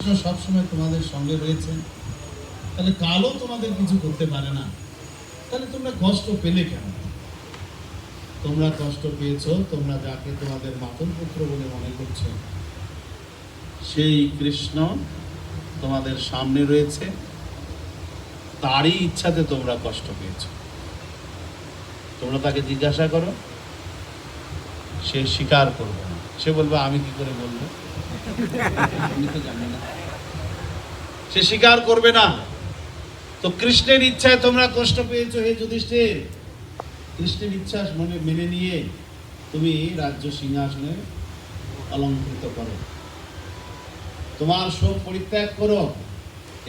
কৃষ্ণ সবসময় তোমাদের সঙ্গে রয়েছেন, তাহলে কালও তোমাদের কিছু করতে পারে না, তাহলে তোমরা কষ্ট পেলে কেন? তোমরা কষ্ট পেয়েছো, তোমরা যাকে তোমাদের মাতন পুত্র বলে মনে করছো, সেই কৃষ্ণ তোমাদের সামনে রয়েছে, তারই ইচ্ছাতে তোমরা কষ্ট পেয়েছো। তোমরা তাকে জিজ্ঞাসা করো, সে স্বীকার করবে না। সে বলবে আমি কি করে বলবো, আমি তো জানি না। সে স্বীকার করবে না। তো কৃষ্ণের ইচ্ছায় তোমরা কষ্ট পেয়েছো হে যুধিষ্ঠির। কৃষ্ণের ইচ্ছা মেনে নিয়ে তুমি রাজ্য সিংহাসনে অলঙ্কৃত করো, তোমার শোক পরিত্যাগ করো।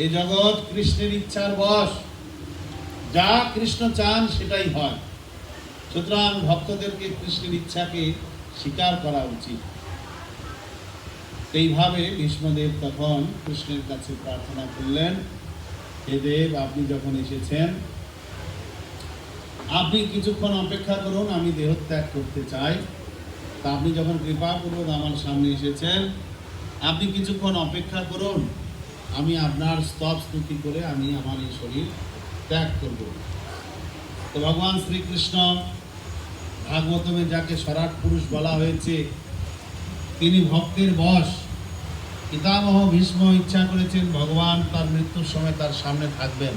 এই জগৎ কৃষ্ণের ইচ্ছার বশ, যা কৃষ্ণ চান সেটাই হয়। সুতরাং ভক্তদেরকে কৃষ্ণের ইচ্ছাকে স্বীকার করা উচিত। এইভাবে ভীষ্মদেব তখন কৃষ্ণের কাছে প্রার্থনা করলেন, হে দেব, আপনি যখন এসেছেন, আপনি কিছুক্ষণ অপেক্ষা করুন, আমি দেহত্যাগ করতে চাই। তা আপনি যখন কৃপাপূর্বক আমার সামনে এসেছেন, আপনি কিছুক্ষণ অপেক্ষা করুন, আমি আপনার স্তব স্তুতি করে আমি আমার এই শরীর ত্যাগ করব। তো ভগবান শ্রীকৃষ্ণ ভাগবতমে যাকে সরাট পুরুষ বলা হয়েছে, তিনি ভক্তের বশ। পিতামহ ভীষ্ম ইচ্ছা করেছেন ভগবান তার মৃত্যুর সময় তার সামনে থাকবেন।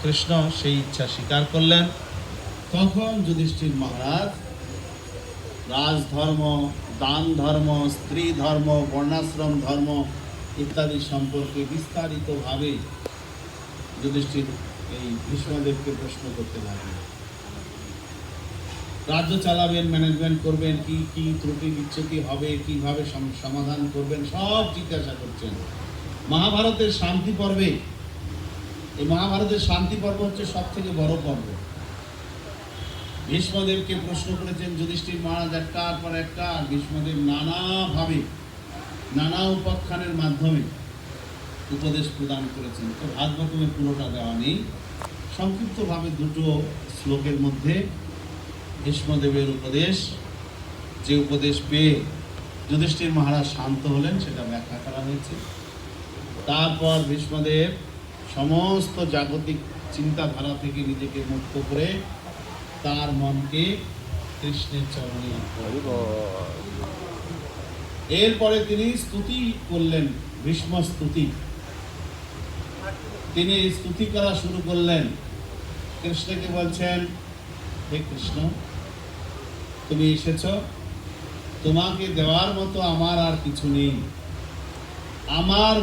কৃষ্ণ সেই ইচ্ছা স্বীকার করলেন। তখন যুধিষ্ঠির মহারাজ রাজধর্ম, দান ধর্ম, স্ত্রী ধর্ম, বর্ণাশ্রম ধর্ম ইত্যাদি সম্পর্কে বিস্তারিতভাবে যুধিষ্ঠির এই ভীষ্মদেবকে প্রশ্ন করতে লাগলেন। রাজ্য চালাবেন, ম্যানেজমেন্ট করবেন, কি কি ত্রুটি বিচ্যুতি হবে, কিভাবে সমাধান করবেন, সব জিজ্ঞাসা করছেন। মহাভারতের শান্তি পর্বে, এই মহাভারতের শান্তি পর্ব হচ্ছে সব থেকে বড় পর্ব। ভীষ্মদেবকে প্রশ্ন করেছেন যুধিষ্ঠির মহারাজ একটার পর একটা, আর ভীষ্মদেব নানাভাবে নানা উপাখ্যানের মাধ্যমে উপদেশ প্রদান করেছেন। তো ভাগবতমে পুরোটা দেওয়া নেই, সংক্ষিপ্তভাবে দুটো শ্লোকের মধ্যে ভীষ্মদেবের উপদেশ, যে উপদেশ পেয়ে যুধিষ্ঠির মহারাজ শান্ত হলেন, সেটা ব্যাখ্যা করা হয়েছে। তারপর ভীষ্মদেব সমস্ত জাগতিক চিন্তাধারা থেকে নিজেকে মুক্ত করে তার মনকে কৃষ্ণের চরণে এরপরে তিনি স্তুতি করলেন, ভীষ্ম স্তুতি। তিনি স্তুতি করা শুরু করলেন, কৃষ্ণকে বলছেন, হে কৃষ্ণ, তুমি এসেছ, তোমাকে দেওয়ার মতো আমার আর কিছু নেই। আমার